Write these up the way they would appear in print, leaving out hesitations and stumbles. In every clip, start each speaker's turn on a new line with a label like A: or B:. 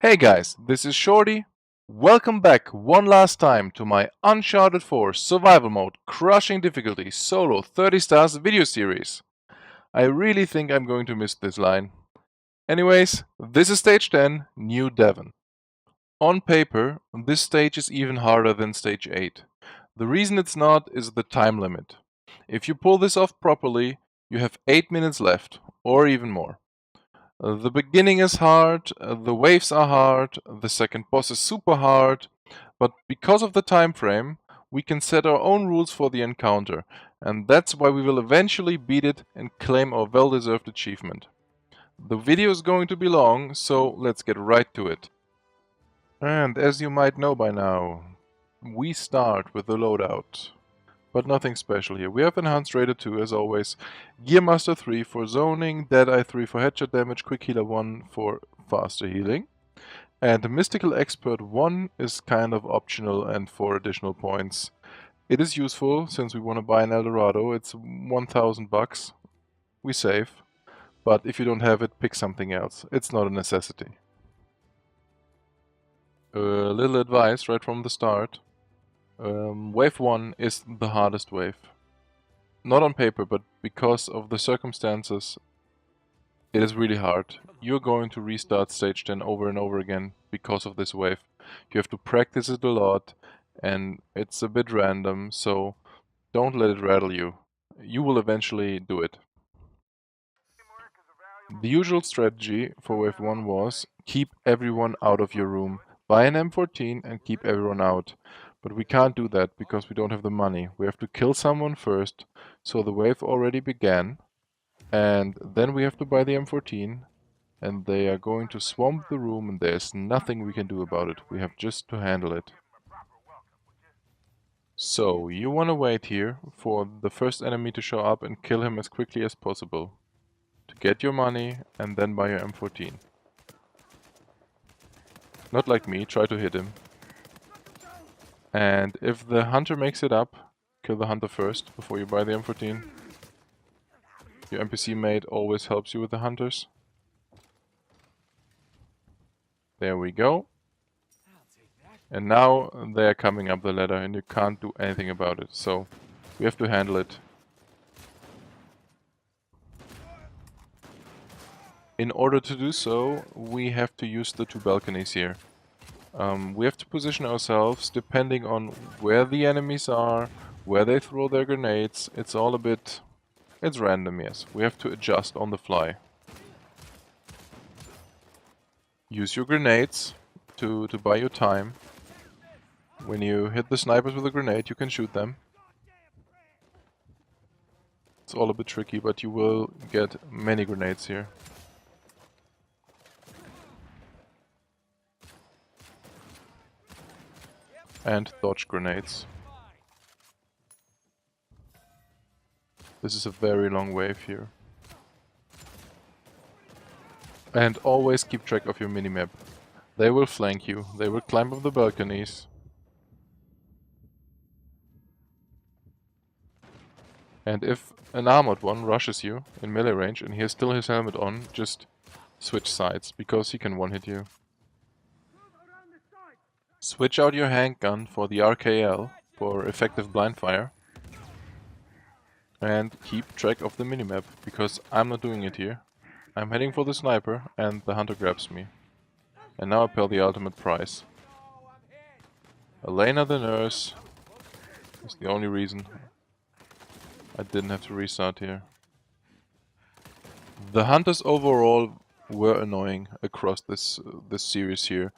A: Hey guys, this is Shorty. Welcome back one last time to my Uncharted 4 Survival Mode Crushing Difficulty Solo 30 Stars video series. I really think I'm going to miss this line. Anyways, this is stage 10, New Devon. On paper, this stage is even harder than stage 8. The reason it's not is the time limit. If you pull this off properly, you have 8 minutes left, or even more. The beginning is hard, the waves are hard, the second boss is super hard, but because of the time frame, we can set our own rules for the encounter, and that's why we will eventually beat it and claim our well-deserved achievement. The video is going to be long, so let's get right to it. And as you might know by now, we start with the loadout. But nothing special here. We have Enhanced Raider 2 as always, Gearmaster 3 for zoning, Deadeye 3 for headshot damage, Quick Healer 1 for faster healing. And Mystical Expert 1 is kind of optional and for additional points. It is useful since we want to buy an Eldorado. It's 1,000 bucks. We save. But if you don't have it, pick something else. It's not a necessity. A little advice right from the start. Wave 1 is the hardest wave. Not on paper, but because of the circumstances, it is really hard. You're going to restart stage 10 over and over again because of this wave. You have to practice it a lot, and it's a bit random, so don't let it rattle you. You will eventually do it. The usual strategy for wave 1 was keep everyone out of your room. Buy an M14 and keep everyone out. But we can't do that because we don't have the money. We have to kill someone first, so the wave already began. And then we have to buy the M14, and they are going to swamp the room, and there's nothing we can do about it. We have just to handle it. So, you want to wait here for the first enemy to show up and kill him as quickly as possible. To get your money, and then buy your M14. Not like me, try to hit him. And if the hunter makes it up, kill the hunter first before you buy the M14. Your NPC mate always helps you with the hunters. There we go. And now they're coming up the ladder and you can't do anything about it. So we have to handle it. In order to do so, we have to use the two balconies here. We have to position ourselves depending on where the enemies are, where they throw their grenades. It's all a bit... it's random, yes. We have to adjust on the fly. Use your grenades to buy you time. When you hit the snipers with a grenade, you can shoot them. It's all a bit tricky, but you will get many grenades here. And dodge grenades. This is a very long wave here. And always keep track of your minimap. They will flank you, they will climb up the balconies. And if an armored one rushes you in melee range and he has still his helmet on, just switch sides, because he can one-hit you. Switch out your handgun for the RKL for effective blind fire. And keep track of the minimap, because I'm not doing it here. I'm heading for the sniper and the hunter grabs me. And now I pay the ultimate price. Elena the nurse is the only reason I didn't have to restart here. The hunters overall were annoying across this series here.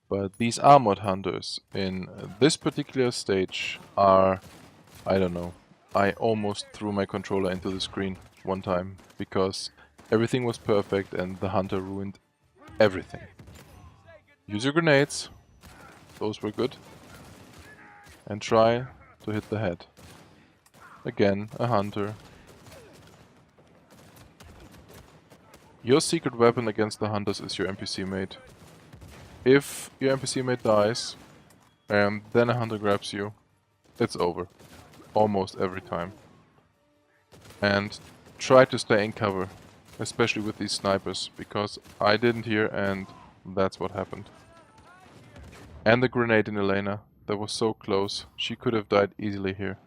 A: But these armored hunters in this particular stage are, I don't know, I almost threw my controller into the screen one time because everything was perfect and the hunter ruined everything. Use your grenades, those were good, and try to hit the head. Again, a hunter. Your secret weapon against the hunters is your NPC mate. If your NPC mate dies, and then a hunter grabs you, it's over. Almost every time. And try to stay in cover, especially with these snipers, because I didn't hear and That's what happened. And the grenade in Elena. That was so close. She could have died easily here.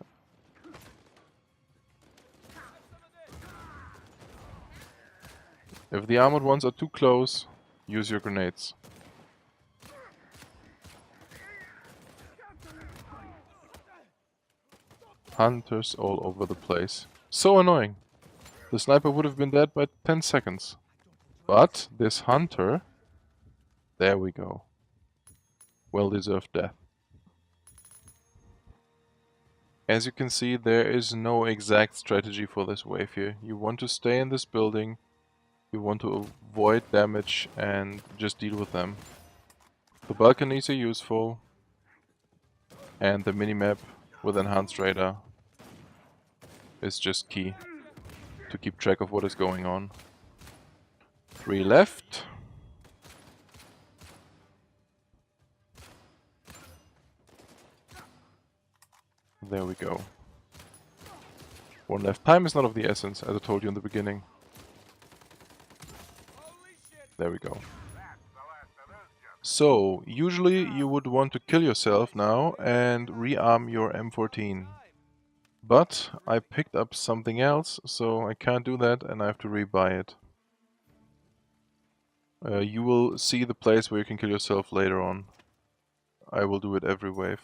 A: If the armored ones are too close, use your grenades. Hunters all over the place. So annoying. The sniper would have been dead by 10 seconds. But this hunter... There we go. Well-deserved death. As you can see, there is no exact strategy for this wave here. You want to stay in this building, you want to avoid damage and just deal with them. The balconies are useful, and the minimap with enhanced radar is just key to keep track of what is going on. 3 left. There we go. 1 left. Time is not of the essence, as I told you in the beginning. There we go. So, usually you would want to kill yourself now and rearm your M14. But I picked up something else, so I can't do that and I have to rebuy it. You will see the place where you can kill yourself later on. I will do it every wave.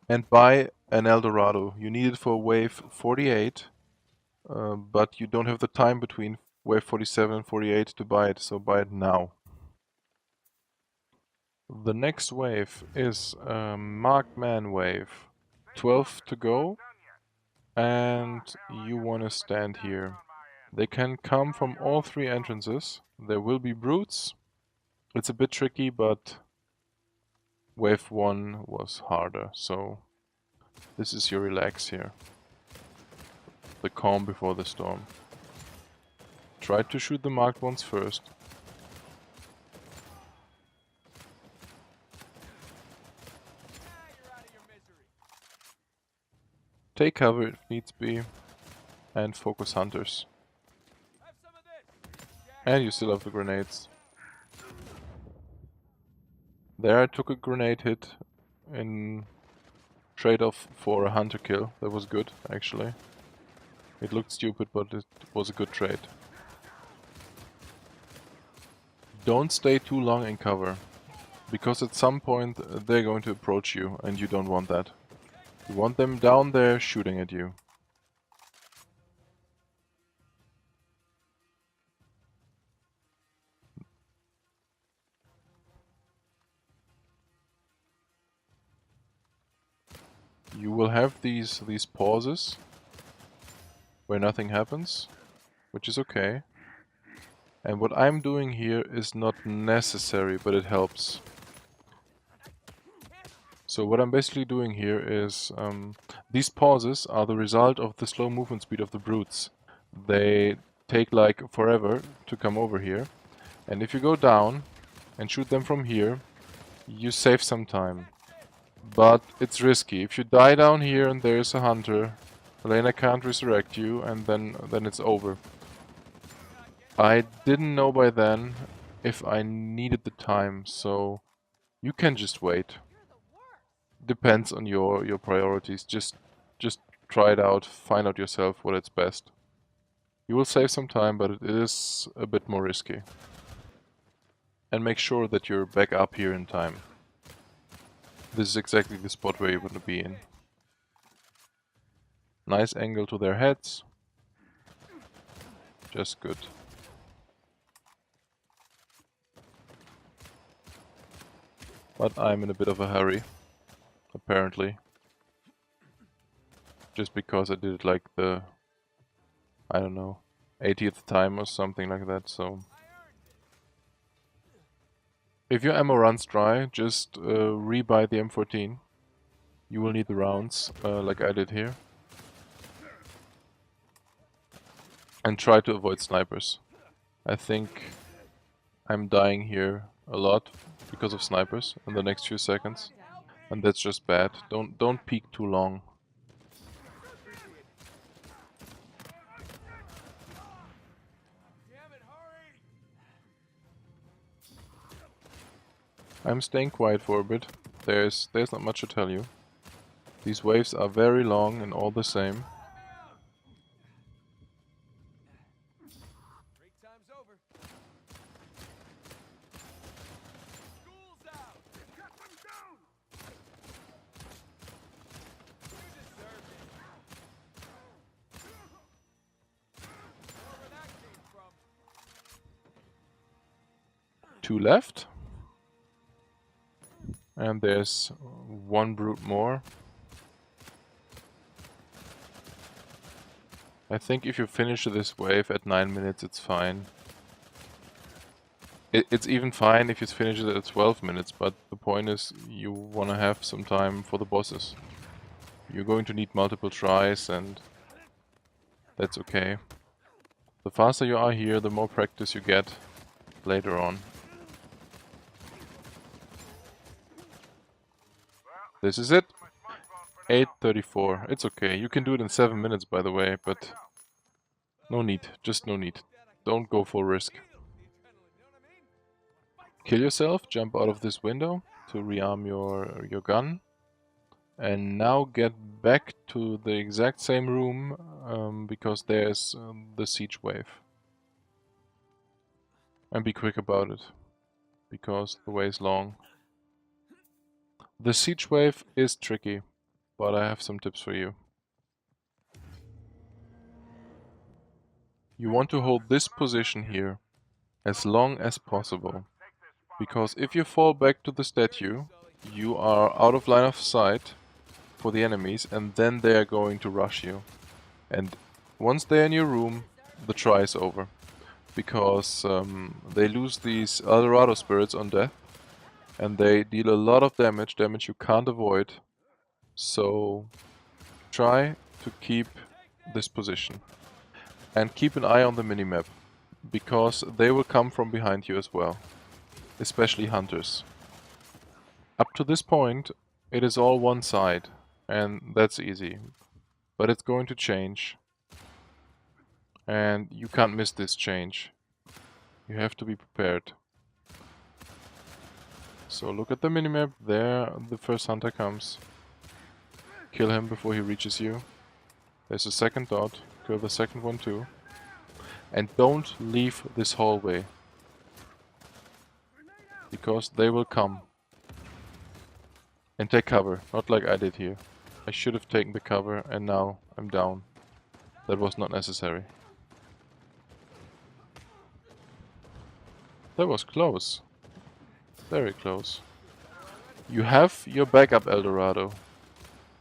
A: And buy an Eldorado. You need it for wave 48, but you don't have the time between wave 47 and 48 to buy it, so buy it now. The next wave is a Marked Man wave. 12 to go, and you want to stand here. They can come from all 3 entrances. There will be brutes. It's a bit tricky, but wave 1 was harder, so this is your relax here. The calm before the storm. Try to shoot the marked ones first. Take cover if needs be, and focus hunters. And you still have the grenades. There I took a grenade hit in trade-off for a hunter kill. That was good, actually. It looked stupid, but it was a good trade. Don't stay too long in cover, because at some point they're going to approach you, and you don't want that. You want them down there shooting at you. You will have these pauses where nothing happens, which is okay. And what I'm doing here is not necessary, but it helps. So what I'm basically doing here is, these pauses are the result of the slow movement speed of the brutes. They take like forever to come over here. And if you go down and shoot them from here, you save some time. But it's risky. If you die down here and there's a hunter, Elena can't resurrect you, and then it's over. I didn't know by then if I needed the time, so you can just wait. Depends on your priorities. Just try it out, find out yourself what it's best. You will save some time, but it is a bit more risky. And make sure that you're back up here in time. This is exactly the spot where you want to be in. Nice angle to their heads. Just good. But I'm in a bit of a hurry, apparently. Just because I did it like the, I don't know, 80th time or something like that, so... If your ammo runs dry, just rebuy the M14. You will need the rounds, like I did here. And try to avoid snipers. I think I'm dying here a lot because of snipers in the next few seconds. And that's just bad. Don't peek too long. I'm staying quiet for a bit. There's not much to tell you. These waves are very long and all the same.
B: Break time's over. School's out. Cut them down. You deserve it. Wherever that came from.
A: 2 left. And there's 1 brute more. I think if you finish this wave at 9 minutes, it's fine. It's even fine if you finish it at 12 minutes, but the point is you want to have some time for the bosses. You're going to need multiple tries, and that's okay. The faster you are here, the more practice you get later on. This is it. 8:34. It's okay. You can do it in 7 minutes, by the way, but no need. Just no need. Don't go for risk. Kill yourself, jump out of this window to rearm your gun. And now get back to the exact same room, because there's the siege wave. And be quick about it, because the way is long. The siege wave is tricky, but I have some tips for you. You want to hold this position here as long as possible, because if you fall back to the statue, you are out of line of sight for the enemies, and then they are going to rush you. And once they're in your room, the try is over, because they lose these Eldorado spirits on death, and they deal a lot of damage you can't avoid. So try to keep this position. And keep an eye on the minimap, because they will come from behind you as well, especially hunters. Up to this point, it is all one side, and that's easy. But it's going to change. And you can't miss this change. You have to be prepared. So look at the minimap, there the first hunter comes. Kill him before he reaches you. There's a second dot, kill the second one too. And don't leave this hallway, because they will come. And take cover, not like I did here. I should have taken the cover and now I'm down. That was not necessary. That was close. Very close. You have your backup Eldorado.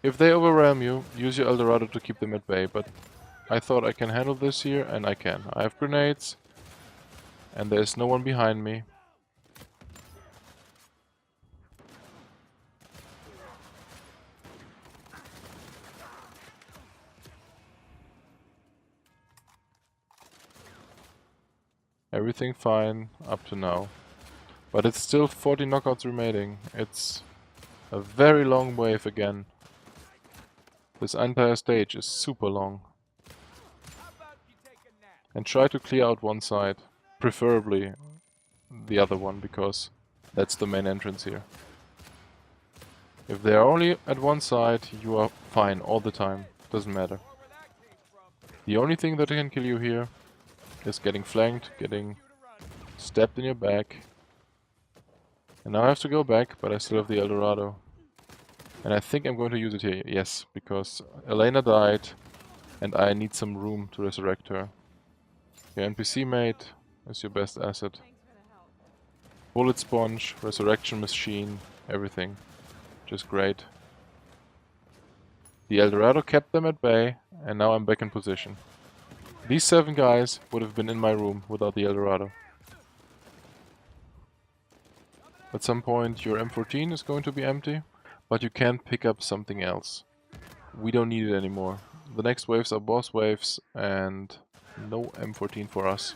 A: If they overwhelm you, use your Eldorado to keep them at bay, but I thought I can handle this here, and I can. I have grenades, and there's no one behind me. Everything fine up to now. But it's still 40 knockouts remaining. It's a very long wave again. This entire stage is super long. And try to clear out one side. Preferably the other one, because that's the main entrance here. If they are only at one side, you are fine all the time. Doesn't matter. The only thing that can kill you here is getting flanked, getting stabbed in your back. And now I have to go back, but I still have the Eldorado. And I think I'm going to use it here, yes, because Elena died and I need some room to resurrect her. Your NPC mate is your best asset. Bullet sponge, resurrection machine, everything. Just great. The Eldorado kept them at bay, and now I'm back in position. These 7 guys would have been in my room without the Eldorado. At some point your M14 is going to be empty, but you can pick up something else. We don't need it anymore. The next waves are boss waves, and no M14 for us.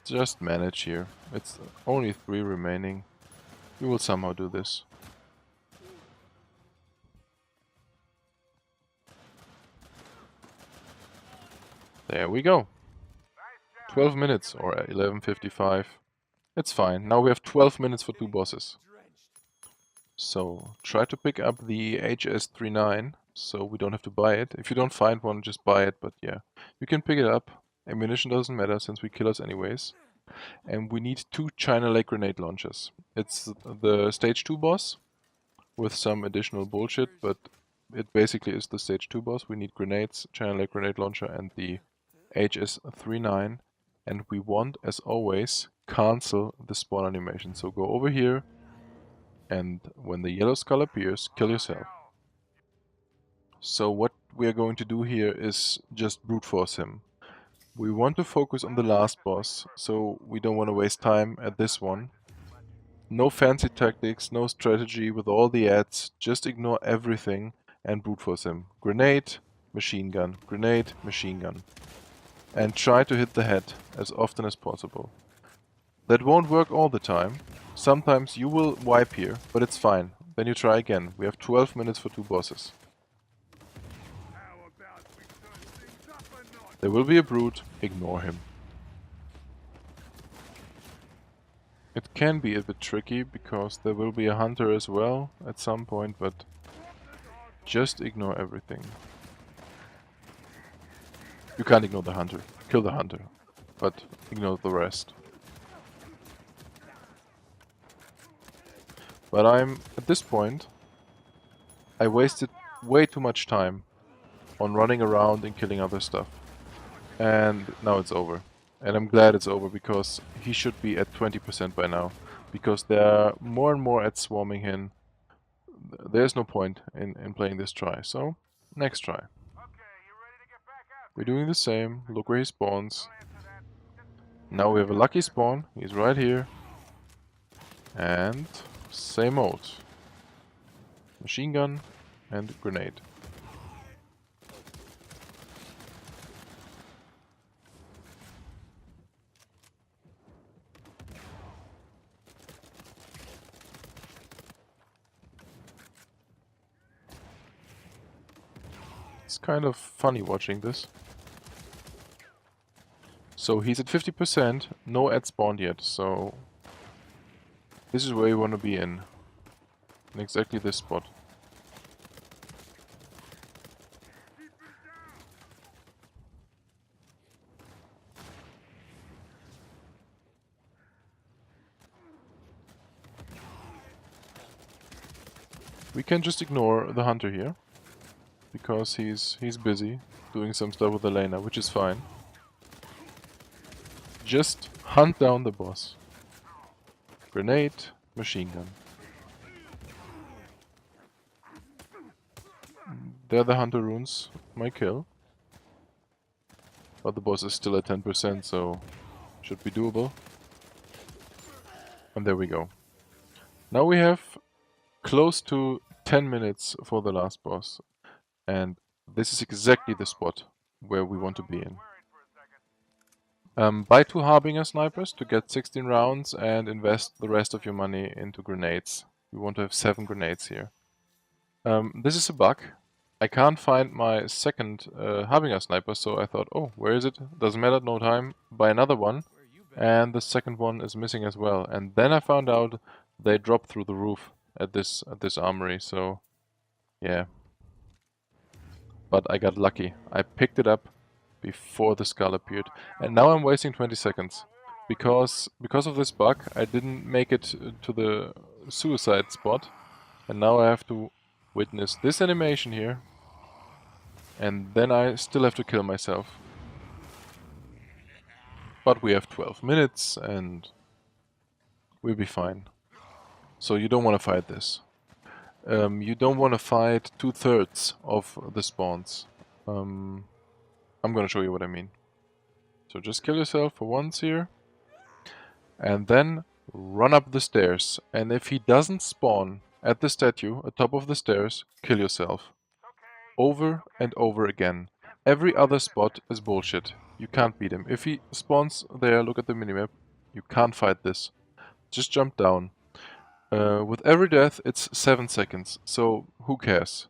A: Just manage here. It's only 3 remaining. We will somehow do this. There we go. 12 minutes or 11:55. It's fine. Now we have 12 minutes for 2 bosses. So try to pick up the HS39 so we don't have to buy it. If you don't find one, just buy it, but yeah. You can pick it up. Ammunition doesn't matter since we kill us anyways. And we need 2 China Lake grenade launchers. It's the stage 2 boss with some additional bullshit, but it basically is the stage 2 boss. We need grenades, China Lake grenade launcher and the HS39. And we want, as always, cancel the spawn animation. So go over here, and when the yellow skull appears, kill yourself. So what we are going to do here is just brute force him. We want to focus on the last boss, so we don't want to waste time at this one. No fancy tactics, no strategy with all the ads, just ignore everything and brute force him. Grenade, machine gun, grenade, machine gun. And try to hit the head as often as possible. That won't work all the time. Sometimes you will wipe here, but it's fine. Then you try again. We have 12 minutes for 2 bosses. There will be a brute, ignore him. It can be a bit tricky because there will be a hunter as well at some point, but just ignore everything. You can't ignore the hunter. Kill the hunter, but ignore the rest. But at this point, I wasted way too much time on running around and killing other stuff. And now it's over. And I'm glad it's over because he should be at 20% by now. Because there are more and more ads swarming him. There's no point in playing this try. So, next try. We're doing the same. Look where he spawns. Now we have a lucky spawn. He's right here. And same old. Machine gun and grenade. It's kind of funny watching this. So he's at 50%, no ad spawned yet, so this is where you want to be in exactly this spot. We can just ignore the hunter here, because he's busy doing some stuff with Elena, which is fine. Just hunt down the boss. Grenade, machine gun. There the hunter runes my kill. But the boss is still at 10%, so should be doable. And there we go. Now we have close to 10 minutes for the last boss. And this is exactly the spot where we want to be in. Buy 2 Harbinger snipers to get 16 rounds and invest the rest of your money into grenades. We want to have 7 grenades here. This is a bug. I can't find my second Harbinger sniper, so I thought, oh, where is it? Doesn't matter, no time. Buy another one. And the second one is missing as well. And then I found out they dropped through the roof at this armory, so yeah. But I got lucky. I picked it up before the skull appeared. And now I'm wasting 20 seconds. Because of this bug, I didn't make it to the suicide spot. And now I have to witness this animation here. And then I still have to kill myself. But we have 12 minutes and we'll be fine. So you don't want to fight this. You don't want to fight 2/3 of the spawns. I'm gonna show you what I mean. So just kill yourself for once here. And then run up the stairs. And if he doesn't spawn at the statue, at top of the stairs, kill yourself. Over and over again. Every other spot is bullshit. You can't beat him. If he spawns there, look at the minimap, you can't fight this. Just jump down. With every death, it's 7 seconds, so who cares?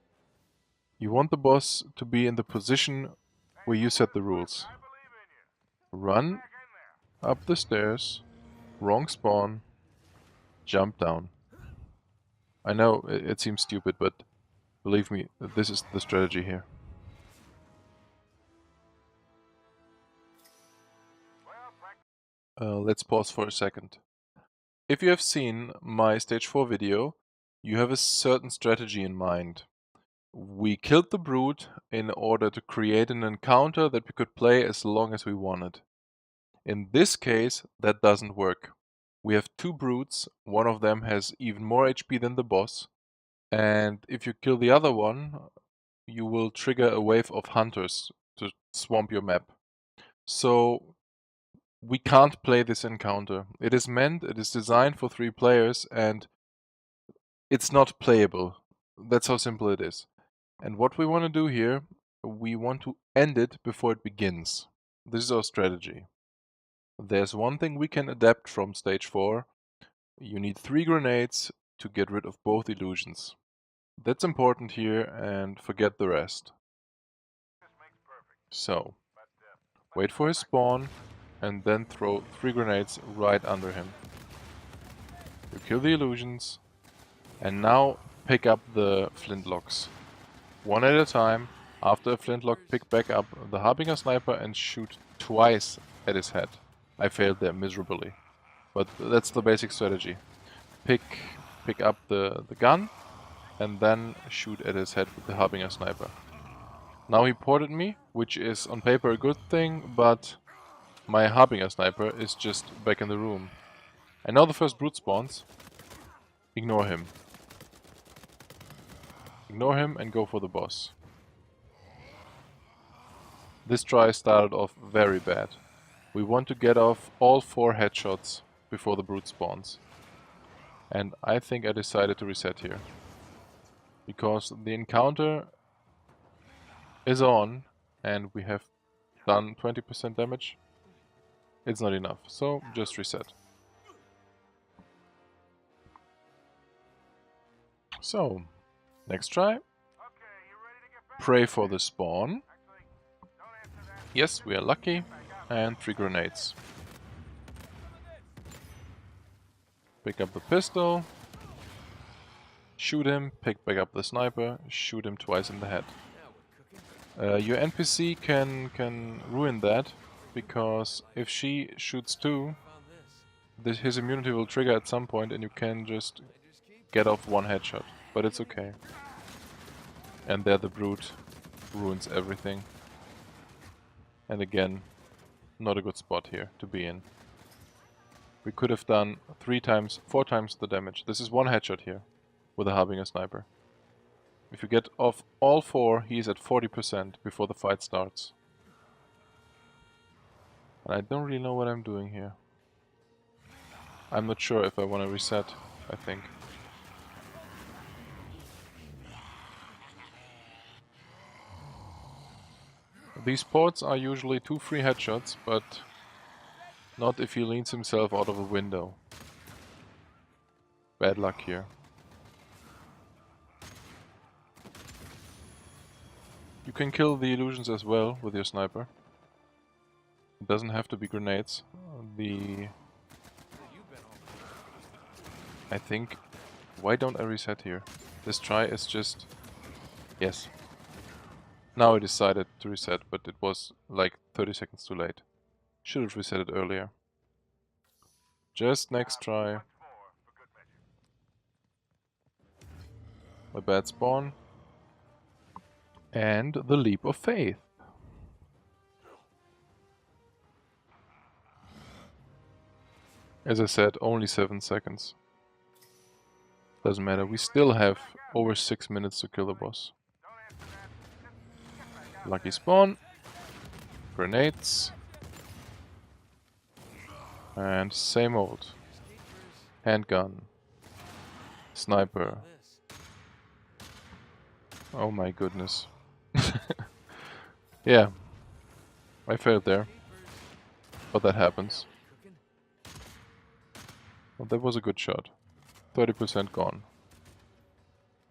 A: You want the boss to be in the position where you set the rules. Run, Up the stairs. Wrong spawn. Jump down. I know it seems stupid, but believe me, this is the strategy here. Let's pause for a second. If you have seen my stage 4 video, you have a certain strategy in mind. We killed the brute in order to create an encounter that we could play as long as we wanted. In this case, that doesn't work. We have two brutes, one of them has even more HP than the boss, and if you kill the other one, you will trigger a wave of hunters to swamp your map. So we can't play this encounter. It is designed for 3 players, and it's not playable. That's how simple it is. And what we want to do here, we want to end it before it begins. This is our strategy. There's one thing we can adapt from stage 4. You need 3 grenades to get rid of both illusions. That's important here, and forget the rest. So, wait for his spawn, and then throw 3 grenades right under him. You kill the illusions, and now pick up the flintlocks. One at a time. After a flintlock, pick back up the Harbinger sniper and shoot twice at his head. I failed there miserably, but that's the basic strategy. Pick up the gun, and then shoot at his head with the Harbinger sniper. Now he ported me, which is on paper a good thing, but my Harbinger sniper is just back in the room. And now the first brute spawns. Ignore him. Ignore him and go for the boss. This try started off very bad. We want to get off all 4 headshots before the brute spawns. And I think I decided to reset here. Because the encounter is on and we have done 20% damage. It's not enough, so just reset. So, next try. Pray for the spawn. Yes, we are lucky. And 3 grenades. Pick up the pistol. Shoot him, pick back up the sniper, shoot him twice in the head. Your NPC can ruin that, because if she shoots 2, his immunity will trigger at some point and you can just get off 1 headshot. But it's okay. And there the brute ruins everything. And again, not a good spot here to be in. We could have done 4 times the damage. This is 1 headshot here with a Harbinger sniper. If you get off all 4, he is at 40% before the fight starts. And I don't really know what I'm doing here. I'm not sure if I want to reset, I think. These ports are usually 2 free headshots, but not if he leans himself out of a window. Bad luck here. You can kill the illusions as well with your sniper. It doesn't have to be grenades. I think... Why don't I reset here? This try is just... Yes. Now I decided to reset, but it was like 30 seconds too late. Should have reset it earlier. Just next try. A bad spawn. And the leap of faith. As I said, only 7 seconds. Doesn't matter, we still have over 6 minutes to kill the boss. Lucky spawn. Grenades. And same old. Handgun. Sniper. Oh my goodness. Yeah. I failed there. But that happens. Well, that was a good shot. 30% gone.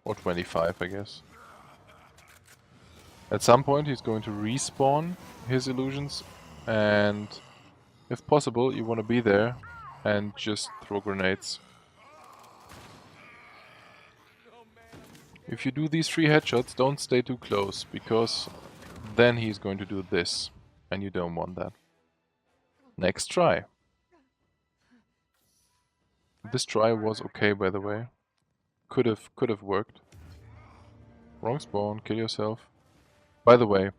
A: Or 25, I guess. At some point he's going to respawn his illusions, and If possible, you want to be there and just throw grenades.
B: Oh man,
A: If you do these 3 headshots, don't stay too close, because then he's going to do this, and you don't want that. Next try. This try was okay, by the way. Could have worked. Wrong spawn, kill yourself. By the way,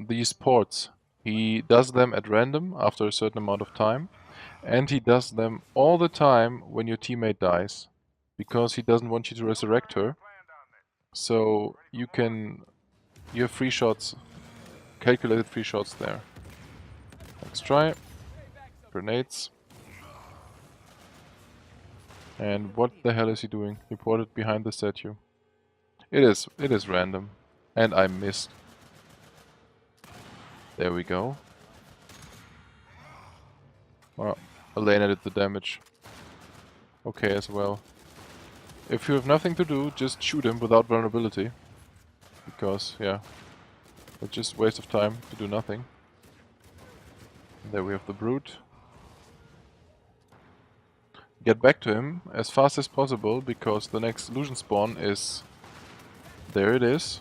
A: these ports, he does them at random after a certain amount of time, and he does them all the time when your teammate dies, because he doesn't want you to resurrect her. So you have 3 shots, calculated 3 shots there. Let's try. Grenades. And what the hell is he doing? He ported behind the statue. It is random. And I missed. There we go. Well, Elena did the damage. Okay as well. If you have nothing to do, just shoot him without vulnerability. Because, yeah, it's just waste of time to do nothing. There we have the brute. Get back to him as fast as possible, because the next illusion spawn is... There it is.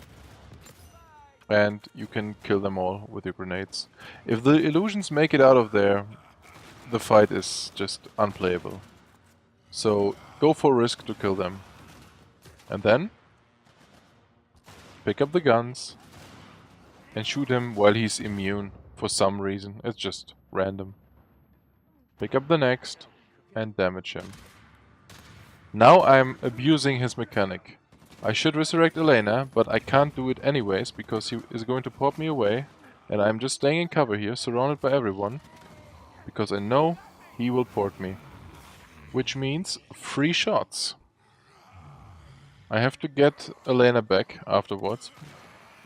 A: And you can kill them all with your grenades. If the illusions make it out of there, the fight is just unplayable. So go for risk to kill them. And then pick up the guns and shoot him while he's immune for some reason. It's just random. Pick up the next and damage him. Now I'm abusing his mechanic. I should resurrect Elena, but I can't do it anyways because he is going to pop me away, and I'm just staying in cover here, surrounded by everyone, because I know he will port me. Which means 3 shots. I have to get Elena back afterwards,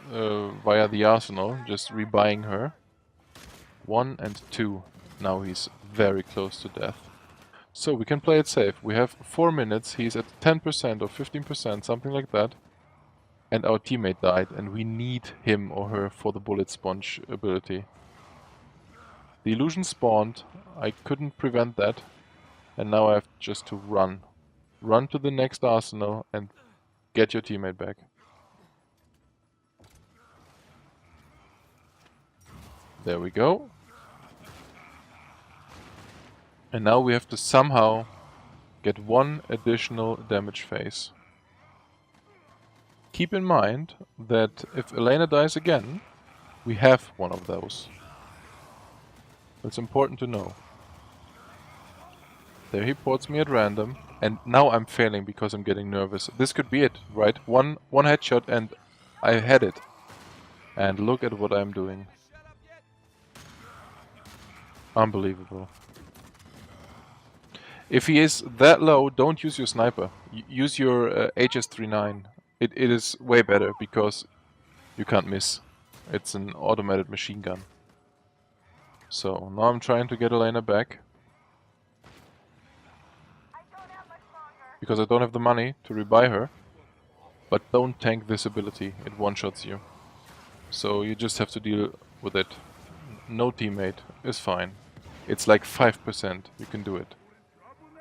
A: via the arsenal, just rebuying her. 1 and 2. Now he's very close to death. So we can play it safe. We have 4 minutes, he's at 10% or 15%, something like that. And our teammate died, and we need him or her for the bullet sponge ability. The illusion spawned, I couldn't prevent that. And now I have just to run. Run to the next arsenal and get your teammate back. There we go. And now we have to somehow get 1 additional damage phase. Keep in mind that if Elena dies again, we have 1 of those. It's important to know. There he ports me at random, and now I'm failing because I'm getting nervous. This could be it, right? One headshot and I had it. And look at what I'm doing. Unbelievable. If he is that low, don't use your sniper. Use your HS-39. It is way better because you can't miss. It's an automated machine gun. So now I'm trying to get Elena back. Because I don't have the money to rebuy her. But don't tank this ability, it one-shots you. So you just have to deal with it. No teammate is fine. It's like 5%, you can do it.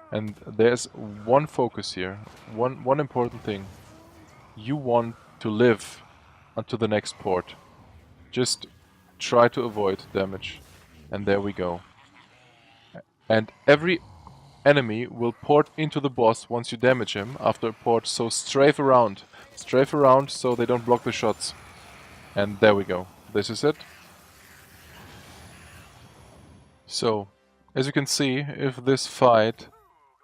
A: And there's one focus here, one important thing. You want to live until the next port. Just try to avoid damage. And there we go. And every enemy will port into the boss once you damage him after a port, so strafe around. Strafe around so they don't block the shots. And there we go. This is it. So, as you can see, if this fight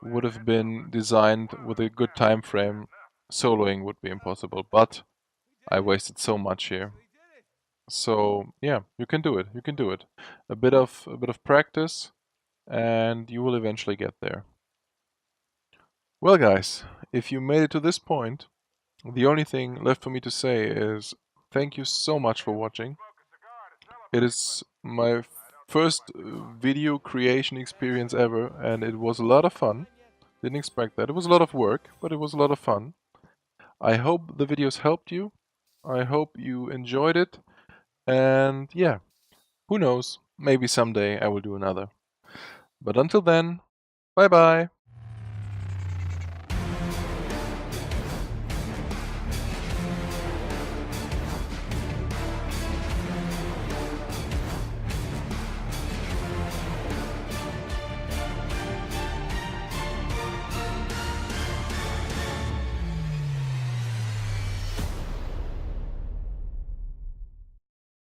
A: would have been designed with a good time frame, soloing would be impossible, but I wasted so much here. So yeah, you can do it. You can do it. A bit of practice, and you will eventually get there. Well, guys, if you made it to this point, the only thing left for me to say is thank you so much for watching. It is my first video creation experience ever, and it was a lot of fun. Didn't expect that. It was a lot of work, but it was a lot of fun. I hope the videos helped you. I hope you enjoyed it. And yeah, who knows? maybe someday I will do another. But until then, bye bye.